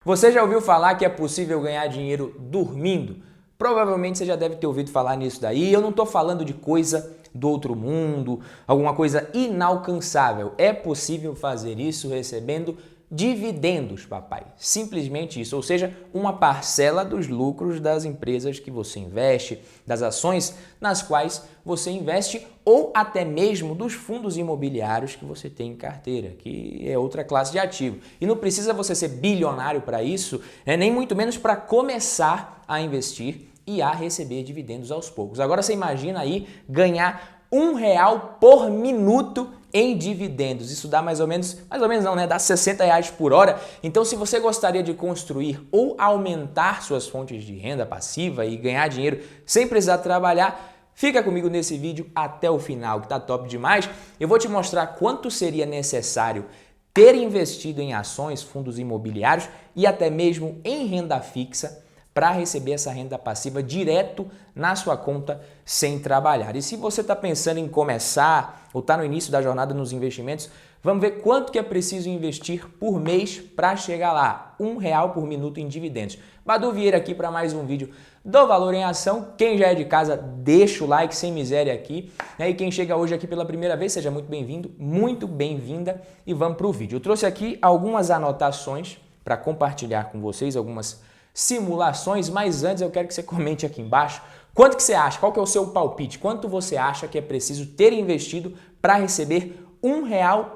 Você já ouviu falar que é possível ganhar dinheiro dormindo? Provavelmente você já deve ter ouvido falar nisso daí. Eu não estou falando de coisa do outro mundo, alguma coisa inalcançável. É possível fazer isso recebendo dividendos, papai. Simplesmente isso, ou seja, uma parcela dos lucros das empresas que você investe, das ações nas quais você investe ou até mesmo dos fundos imobiliários que você tem em carteira, que é outra classe de ativo. E não precisa você ser bilionário para isso, nem muito menos para começar a investir e a receber dividendos aos poucos. Agora você imagina aí ganhar R$ 1 por minuto em dividendos. Isso dá mais ou menos não, né? Dá R$ 60 por hora. Então, se você gostaria de construir ou aumentar suas fontes de renda passiva e ganhar dinheiro sem precisar trabalhar, fica comigo nesse vídeo até o final, que tá top demais. Eu vou te mostrar quanto seria necessário ter investido em ações, fundos imobiliários e até mesmo em renda fixa para receber essa renda passiva direto na sua conta sem trabalhar. E se você está pensando em começar ou está no início da jornada nos investimentos, vamos ver quanto que é preciso investir por mês para chegar lá. R$ 1 por minuto em dividendos. Badu Vieira aqui para mais um vídeo do Valor em Ação. Quem já é de casa, deixa o like sem miséria aqui. E quem chega hoje aqui pela primeira vez, seja muito bem-vindo, muito bem-vinda e vamos para o vídeo. Eu trouxe aqui algumas anotações para compartilhar com vocês, algumas simulações, mas antes eu quero que você comente aqui embaixo quanto que você acha, qual que é o seu palpite, quanto você acha que é preciso ter investido para receber R$ 1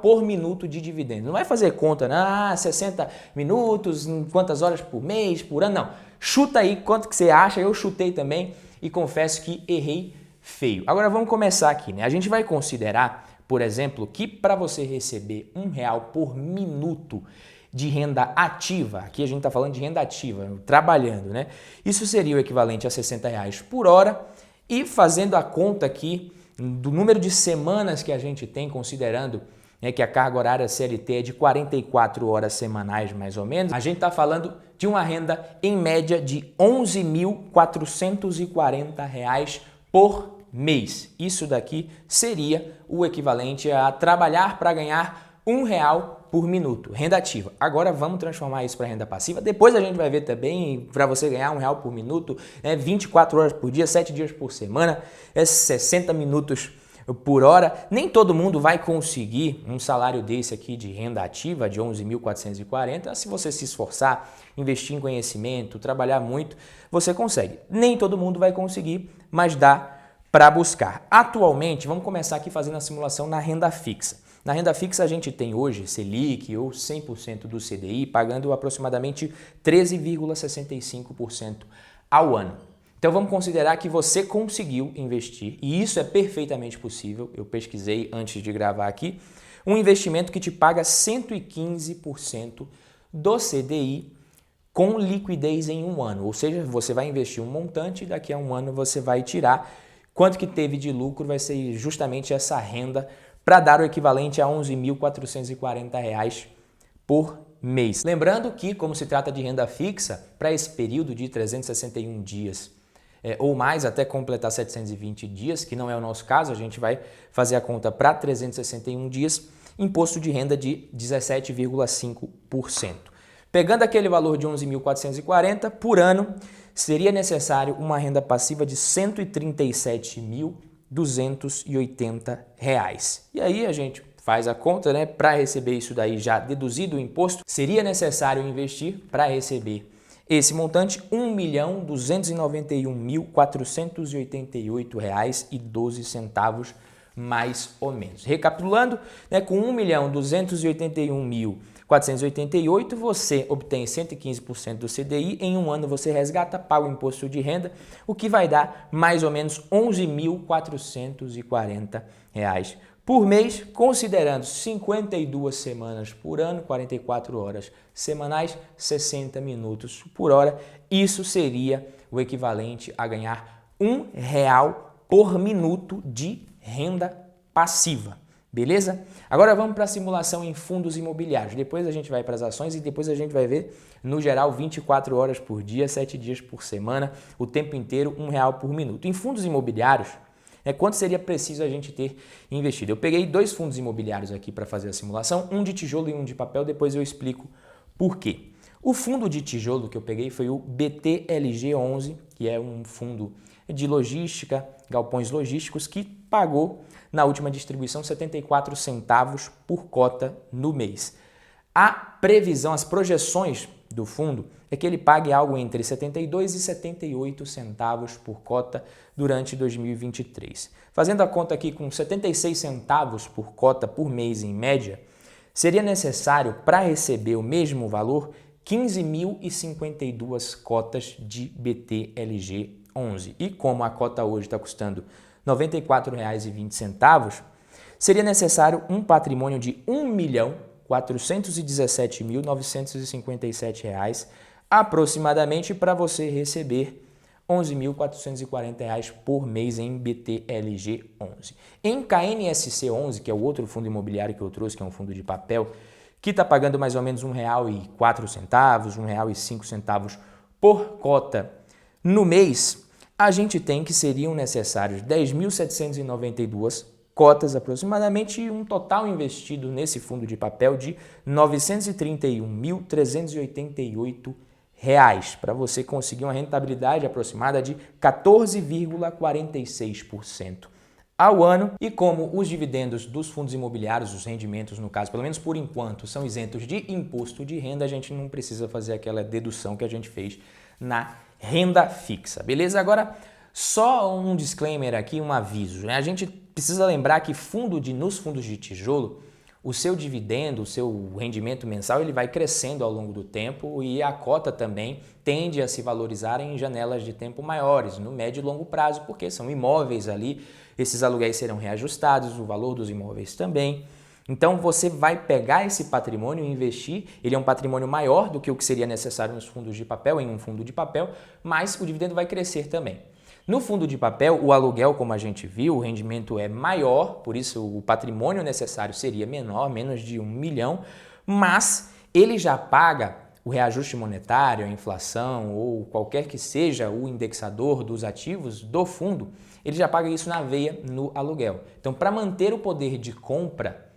por minuto de dividendo. Não vai fazer conta, não, 60 minutos, quantas horas por mês, por ano, não. Chuta aí quanto que você acha, eu chutei também e confesso que errei feio. Agora vamos começar aqui, né? A gente vai considerar, por exemplo, que para você receber R$ 1 por minuto de renda ativa, aqui a gente está falando de renda ativa, trabalhando, né? Isso seria o equivalente a R$ 60 por hora e fazendo a conta aqui do número de semanas que a gente tem, considerando que a carga horária CLT é de 44 horas semanais mais ou menos, a gente está falando de uma renda em média de R$ 11.440 por mês. Isso daqui seria o equivalente a trabalhar para ganhar R$ 1 por minuto, renda ativa. Agora vamos transformar isso para renda passiva. Depois a gente vai ver também, para você ganhar R$ 1 por minuto, 24 horas por dia, 7 dias por semana, 60 minutos por hora. Nem todo mundo vai conseguir um salário desse aqui de renda ativa, de 11.440. Se você se esforçar, investir em conhecimento, trabalhar muito, você consegue. Nem todo mundo vai conseguir, mas dá para buscar. Atualmente, vamos começar aqui fazendo a simulação na renda fixa. Na renda fixa a gente tem hoje Selic ou 100% do CDI pagando aproximadamente 13,65% ao ano. Então vamos considerar que você conseguiu investir, e isso é perfeitamente possível, eu pesquisei antes de gravar aqui, um investimento que te paga 115% do CDI com liquidez em um ano. Ou seja, você vai investir um montante e daqui a um ano você vai tirar. Quanto que teve de lucro vai ser justamente essa renda para dar o equivalente a R$ 11.440 por mês. Lembrando que, como se trata de renda fixa, para esse período de 361 dias ou mais, até completar 720 dias, que não é o nosso caso, a gente vai fazer a conta para 361 dias, imposto de renda de 17,5%. Pegando aquele valor de 11.440 por ano, seria necessário uma renda passiva de R$ 137.280. E aí a gente faz a conta, né? Para receber isso daí já deduzido o imposto, seria necessário investir para receber esse montante R$ 1.291.488,12 mais ou menos. Recapitulando, né, com R$ 1.281.488, você obtém 115% do CDI, em um ano você resgata, paga o imposto de renda, o que vai dar mais ou menos R$ 11.440 por mês, considerando 52 semanas por ano, 44 horas semanais, 60 minutos por hora. Isso seria o equivalente a ganhar R$ 1 por minuto de renda passiva. Beleza? Agora vamos para a simulação em fundos imobiliários. Depois a gente vai para as ações e depois a gente vai ver, no geral, 24 horas por dia, 7 dias por semana, o tempo inteiro, R$ 1 por minuto. Em fundos imobiliários, quanto seria preciso a gente ter investido? Eu peguei 2 fundos imobiliários aqui para fazer a simulação, um de tijolo e um de papel, depois eu explico por quê. O fundo de tijolo que eu peguei foi o BTLG11, que é um fundo de logística, galpões logísticos, que pagou na última distribuição 74 centavos por cota no mês. A previsão, as projeções do fundo é que ele pague algo entre 72 e 78 centavos por cota durante 2023. Fazendo a conta aqui com 76 centavos por cota por mês em média, seria necessário para receber o mesmo valor 15.052 cotas de BTLG11. E como a cota hoje está custando R$ 94,20, seria necessário um patrimônio de R$ 1.417.957 aproximadamente para você receber R$ 11.440 por mês em BTLG11. Em KNSC11, que é o outro fundo imobiliário que eu trouxe, que é um fundo de papel, que está pagando mais ou menos R$ 1,04, R$ 1,05 por cota no mês, a gente tem que seriam necessários 10.792 cotas aproximadamente e um total investido nesse fundo de papel de R$ 931.388 para você conseguir uma rentabilidade aproximada de 14,46% ao ano. E como os dividendos dos fundos imobiliários, os rendimentos no caso, pelo menos por enquanto, são isentos de imposto de renda, a gente não precisa fazer aquela dedução que a gente fez na renda fixa, beleza? Agora, só um disclaimer aqui, um aviso, né? A gente precisa lembrar que nos fundos de tijolo, o seu dividendo, o seu rendimento mensal, ele vai crescendo ao longo do tempo e a cota também tende a se valorizar em janelas de tempo maiores, no médio e longo prazo, porque são imóveis ali, esses aluguéis serão reajustados, o valor dos imóveis também. Então você vai pegar esse patrimônio e investir, ele é um patrimônio maior do que o que seria necessário nos fundos de papel, em um fundo de papel, mas o dividendo vai crescer também. No fundo de papel, o aluguel, como a gente viu, o rendimento é maior, por isso o patrimônio necessário seria menor, menos de 1 milhão, mas ele já paga o reajuste monetário, a inflação ou qualquer que seja o indexador dos ativos do fundo, ele já paga isso na veia no aluguel. Então, para manter o poder de compra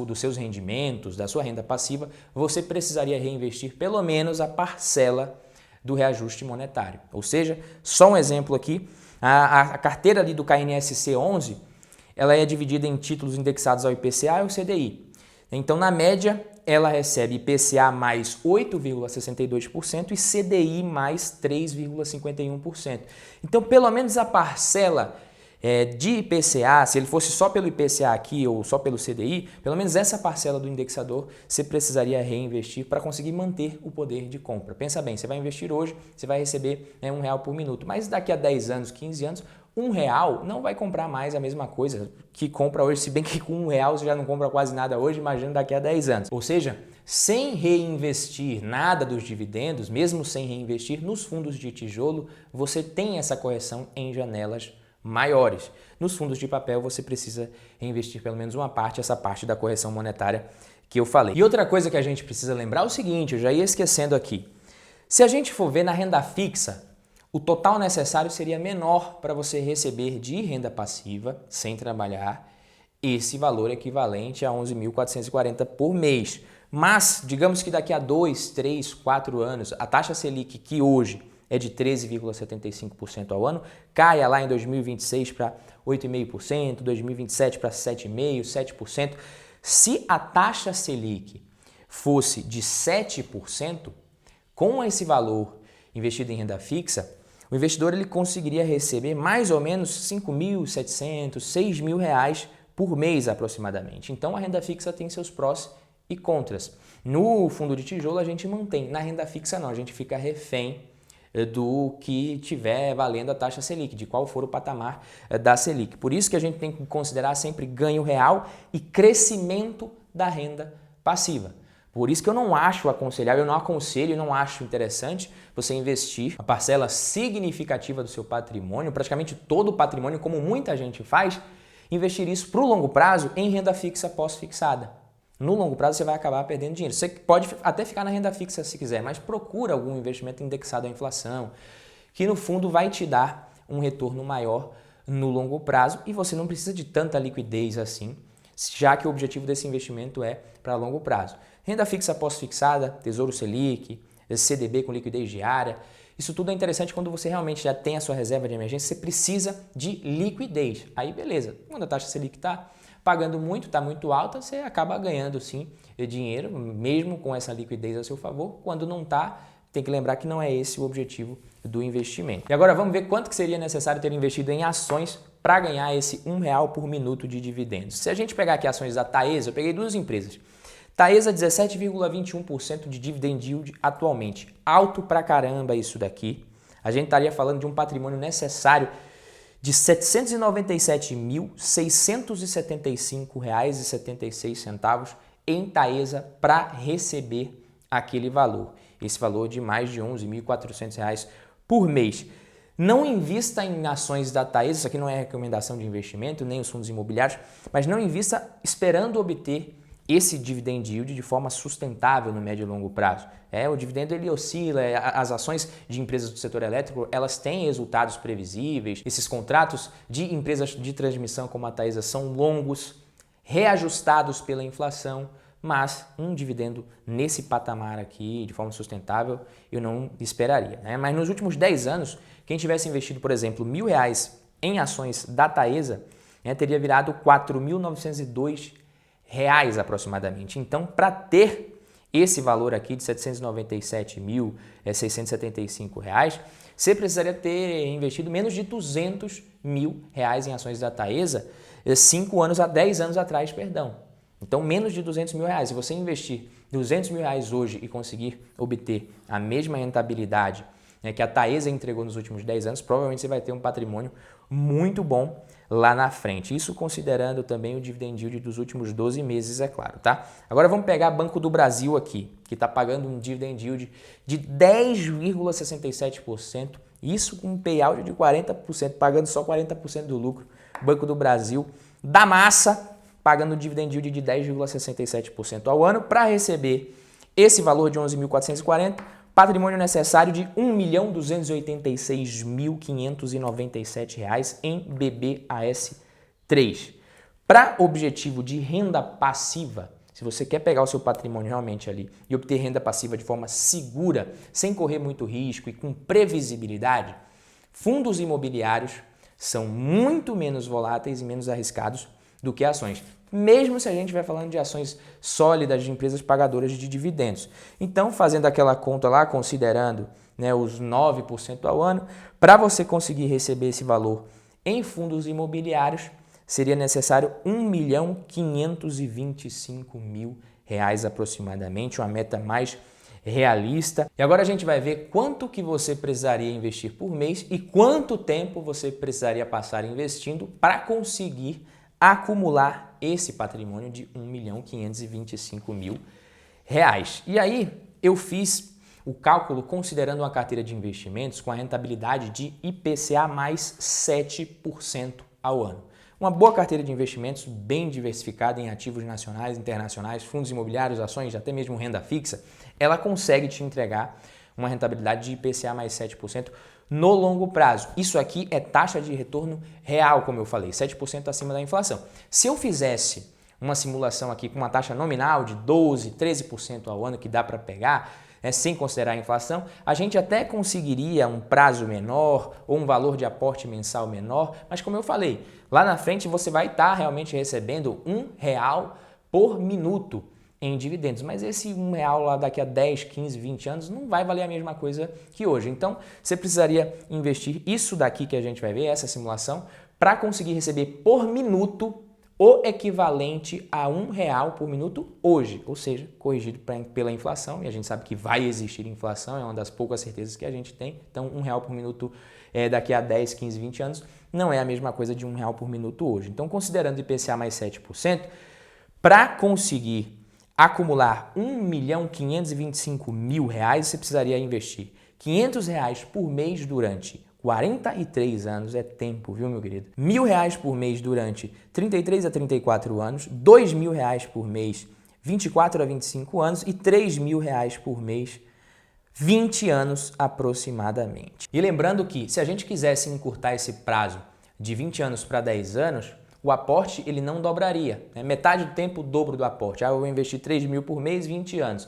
dos seus rendimentos, da sua renda passiva, você precisaria reinvestir pelo menos a parcela do reajuste monetário. Ou seja, só um exemplo aqui, a carteira ali do KNSC 11, ela é dividida em títulos indexados ao IPCA e ao CDI. Então, na média, ela recebe IPCA mais 8,62% e CDI mais 3,51%. Então, pelo menos a parcela de IPCA, se ele fosse só pelo IPCA aqui ou só pelo CDI, pelo menos essa parcela do indexador você precisaria reinvestir para conseguir manter o poder de compra. Pensa bem, você vai investir hoje, você vai receber R$1 por minuto, mas daqui a 10 anos, 15 anos, R$1 não vai comprar mais a mesma coisa que compra hoje, se bem que com R$1 você já não compra quase nada hoje, imagina daqui a 10 anos. Ou seja, sem reinvestir nada dos dividendos, mesmo sem reinvestir nos fundos de tijolo, você tem essa correção em janelas maiores. Nos fundos de papel você precisa reinvestir pelo menos uma parte, essa parte da correção monetária que eu falei. E outra coisa que a gente precisa lembrar é o seguinte, eu já ia esquecendo aqui. Se a gente for ver na renda fixa, o total necessário seria menor para você receber de renda passiva, sem trabalhar, esse valor equivalente a 11.440 por mês. Mas, digamos que daqui a 2, 3, 4 anos, a taxa Selic que hoje é de 13,75% ao ano, caia lá em 2026 para 8,5%, 2027 para 7,5%, 7%. Se a taxa Selic fosse de 7%, com esse valor investido em renda fixa, o investidor ele conseguiria receber mais ou menos R$5.700, R$6.000 por mês aproximadamente. Então a renda fixa tem seus prós e contras. No fundo de tijolo a gente mantém, na renda fixa não, a gente fica refém do que tiver valendo a taxa Selic, de qual for o patamar da Selic. Por isso que a gente tem que considerar sempre ganho real e crescimento da renda passiva. Por isso que eu não acho aconselhável, eu não aconselho, eu não acho interessante você investir a parcela significativa do seu patrimônio, praticamente todo o patrimônio, como muita gente faz, investir isso para o longo prazo em renda fixa pós-fixada. No longo prazo você vai acabar perdendo dinheiro. Você pode até ficar na renda fixa se quiser, mas procura algum investimento indexado à inflação, que no fundo vai te dar um retorno maior no longo prazo e você não precisa de tanta liquidez assim. já que o objetivo desse investimento é para longo prazo. Renda fixa pós-fixada, Tesouro Selic, CDB com liquidez diária, isso tudo é interessante quando você realmente já tem a sua reserva de emergência, você precisa de liquidez. Aí beleza, quando a taxa Selic está pagando muito, está muito alta, você acaba ganhando sim dinheiro, mesmo com essa liquidez a seu favor. Quando não está, tem que lembrar que não é esse o objetivo do investimento. E agora vamos ver quanto que seria necessário ter investido em ações para ganhar esse R$1 por minuto de dividendos. Se a gente pegar aqui ações da Taesa, eu peguei duas empresas. Taesa 17,21% de dividend yield atualmente. Alto pra caramba isso daqui. A gente estaria falando de um patrimônio necessário de R$ 797.675,76 em Taesa para receber aquele valor. Esse valor de mais de R$ 11.400 por mês. Não invista em ações da Taesa, isso aqui não é recomendação de investimento, nem os fundos imobiliários, mas não invista esperando obter esse dividend yield de forma sustentável no médio e longo prazo. O dividendo ele oscila, as ações de empresas do setor elétrico, elas têm resultados previsíveis, esses contratos de empresas de transmissão como a Taesa são longos, reajustados pela inflação, mas um dividendo nesse patamar aqui, de forma sustentável, eu não esperaria. Mas nos últimos 10 anos, quem tivesse investido, por exemplo, R$1.000 em ações da Taesa, teria virado R$ 4.902 aproximadamente. Então, para ter esse valor aqui de R$ 797.675, você precisaria ter investido menos de R$200 mil em ações da Taesa 10 anos atrás, perdão. Então, menos de R$200 mil. Se você investir R$200 mil hoje e conseguir obter a mesma rentabilidade que a Taesa entregou nos últimos 10 anos, provavelmente você vai ter um patrimônio muito bom lá na frente. Isso considerando também o dividend yield dos últimos 12 meses, é claro, tá? Agora vamos pegar Banco do Brasil aqui, que está pagando um dividend yield de 10,67%, isso com um payout de 40%, pagando só 40% do lucro. Banco do Brasil, da massa, pagando um dividend yield de 10,67% ao ano para receber esse valor de 11.440, patrimônio necessário de R$ 1.286.597 em BBAS3. Para objetivo de renda passiva, se você quer pegar o seu patrimônio realmente ali e obter renda passiva de forma segura, sem correr muito risco e com previsibilidade, fundos imobiliários são muito menos voláteis e menos arriscados do que ações, mesmo se a gente estiver falando de ações sólidas de empresas pagadoras de dividendos. Então, fazendo aquela conta lá, considerando os 9% ao ano, para você conseguir receber esse valor em fundos imobiliários, seria necessário R$ 1.525.000 aproximadamente, uma meta mais realista. E agora a gente vai ver quanto que você precisaria investir por mês e quanto tempo você precisaria passar investindo para conseguir acumular esse patrimônio de R$ 1.525.000. E aí eu fiz o cálculo considerando uma carteira de investimentos com a rentabilidade de IPCA mais 7% ao ano. Uma boa carteira de investimentos bem diversificada em ativos nacionais, internacionais, fundos imobiliários, ações, até mesmo renda fixa, ela consegue te entregar uma rentabilidade de IPCA mais 7% no longo prazo. Isso aqui é taxa de retorno real, como eu falei, 7% acima da inflação. Se eu fizesse uma simulação aqui com uma taxa nominal de 12%, 13% ao ano, que dá para pegar, sem considerar a inflação, a gente até conseguiria um prazo menor ou um valor de aporte mensal menor, mas como eu falei, lá na frente você vai estar realmente recebendo R$1 por minuto em dividendos, mas esse R$1 lá daqui a 10, 15, 20 anos não vai valer a mesma coisa que hoje. Então, você precisaria investir isso daqui que a gente vai ver, essa simulação, para conseguir receber por minuto o equivalente a R$1 por minuto hoje, ou seja, corrigido pela inflação, e a gente sabe que vai existir inflação, é uma das poucas certezas que a gente tem, então R$1 por minuto daqui a 10, 15, 20 anos não é a mesma coisa de R$1 por minuto hoje. Então, considerando IPCA mais 7%, para conseguir acumular R$ 1.525.000, você precisaria investir R$500 por mês durante 43 anos, é tempo, viu, meu querido? R$1.000 por mês durante 33 a 34 anos, R$2.000 por mês 24 a 25 anos e R$3.000 por mês 20 anos aproximadamente. E lembrando que se a gente quisesse encurtar esse prazo de 20 anos para 10 anos, o aporte ele não dobraria, né? Metade do tempo, o dobro do aporte. Eu vou investir 3 mil por mês, 20 anos.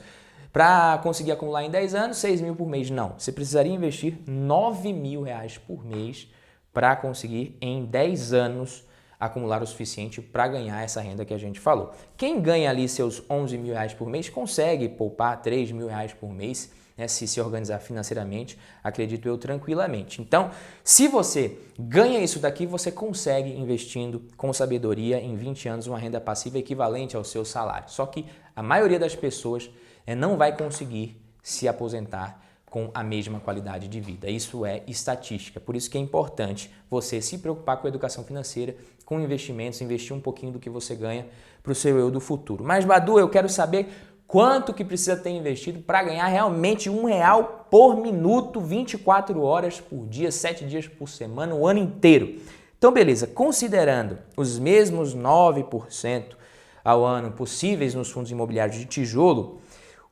Para conseguir acumular em 10 anos, 6 mil por mês. Não, você precisaria investir 9 mil reais por mês para conseguir em 10 anos acumular o suficiente para ganhar essa renda que a gente falou. Quem ganha ali seus 11 mil reais por mês consegue poupar 3 mil reais por mês, né, se organizar financeiramente, acredito eu, tranquilamente. Então, se você ganha isso daqui, você consegue, investindo com sabedoria, em 20 anos, uma renda passiva equivalente ao seu salário. Só que a maioria das pessoas não vai conseguir se aposentar com a mesma qualidade de vida. Isso é estatística. Por isso que é importante você se preocupar com a educação financeira, com investimentos, investir um pouquinho do que você ganha para o seu eu do futuro. Mas, Badu, eu quero saber quanto que precisa ter investido para ganhar realmente R$1 por minuto, 24 horas por dia, 7 dias por semana, o ano inteiro. Então, beleza, considerando os mesmos 9% ao ano possíveis nos fundos imobiliários de tijolo,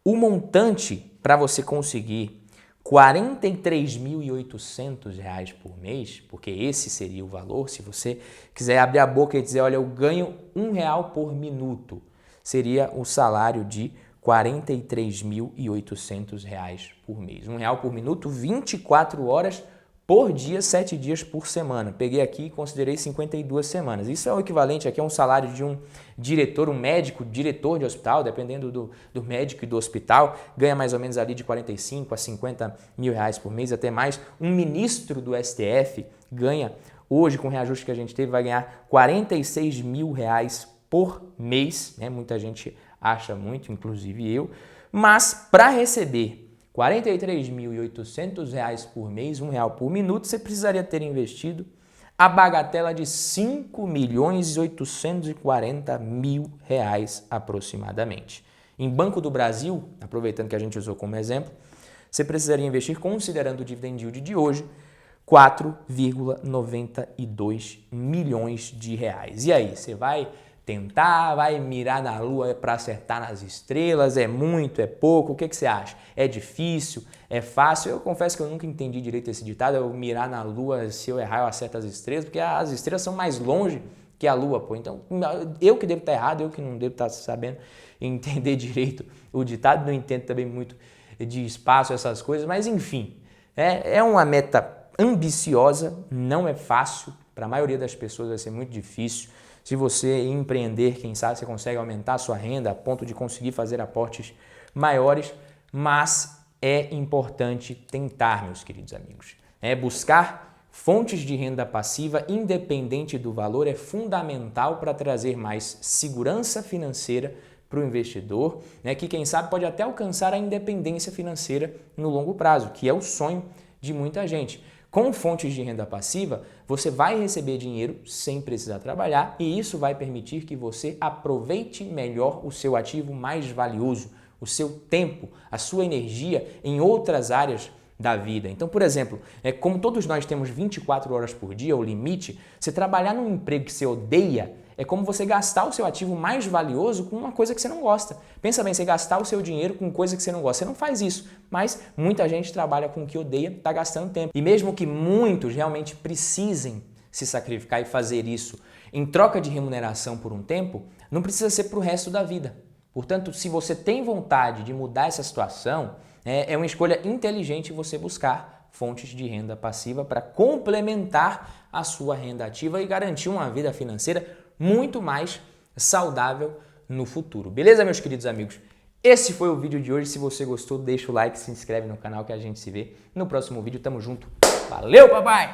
o montante para você conseguir R$ 43.800 por mês, porque esse seria o valor, se você quiser abrir a boca e dizer, olha, eu ganho R$1 por minuto, seria o salário de R$ 43.800 por mês. R$1 por minuto, 24 horas por dia, 7 dias por semana. Peguei aqui e considerei 52 semanas. Isso é o equivalente aqui a um salário de um diretor, um médico, diretor de hospital, dependendo do médico e do hospital, ganha mais ou menos ali de 45 a 50 mil reais por mês, até mais. Um ministro do STF ganha, hoje com o reajuste que a gente teve, vai ganhar 46 mil reais por mês, né? Muita gente acha muito, inclusive eu, mas para receber R$ 43.800 por mês, R$1 por minuto, você precisaria ter investido a bagatela de R$ 5.840.000 aproximadamente. Em Banco do Brasil, aproveitando que a gente usou como exemplo, você precisaria investir, considerando o dividend yield de hoje, 4,92 milhões de reais. E aí, você vai tentar, vai mirar na lua para acertar nas estrelas? É muito, é pouco? O que você acha? É difícil? É fácil? Eu confesso que eu nunca entendi direito esse ditado, eu mirar na lua, se eu errar eu acerto as estrelas, porque as estrelas são mais longe que a lua, pô. Então, eu que devo estar errado, eu que não devo estar sabendo entender direito o ditado, não entendo também muito de espaço, essas coisas, mas enfim, é uma meta ambiciosa, não é fácil, para a maioria das pessoas vai ser muito difícil. Se você empreender, quem sabe você consegue aumentar a sua renda a ponto de conseguir fazer aportes maiores, mas é importante tentar, meus queridos amigos. Buscar fontes de renda passiva, independente do valor, é fundamental para trazer mais segurança financeira para o investidor, que quem sabe pode até alcançar a independência financeira no longo prazo, que é o sonho de muita gente. Com fontes de renda passiva, você vai receber dinheiro sem precisar trabalhar e isso vai permitir que você aproveite melhor o seu ativo mais valioso, o seu tempo, a sua energia em outras áreas da vida. Então, por exemplo, como todos nós temos 24 horas por dia, o limite, você trabalhar num emprego que você odeia é como você gastar o seu ativo mais valioso com uma coisa que você não gosta. Pensa bem, você gastar o seu dinheiro com coisa que você não gosta. Você não faz isso, mas muita gente trabalha com o que odeia, está gastando tempo. E mesmo que muitos realmente precisem se sacrificar e fazer isso em troca de remuneração por um tempo, não precisa ser para o resto da vida. Portanto, se você tem vontade de mudar essa situação, é uma escolha inteligente você buscar fontes de renda passiva para complementar a sua renda ativa e garantir uma vida financeira muito mais saudável no futuro. Beleza, meus queridos amigos? Esse foi o vídeo de hoje. Se você gostou, deixa o like, se inscreve no canal que a gente se vê no próximo vídeo. Tamo junto. Valeu, papai!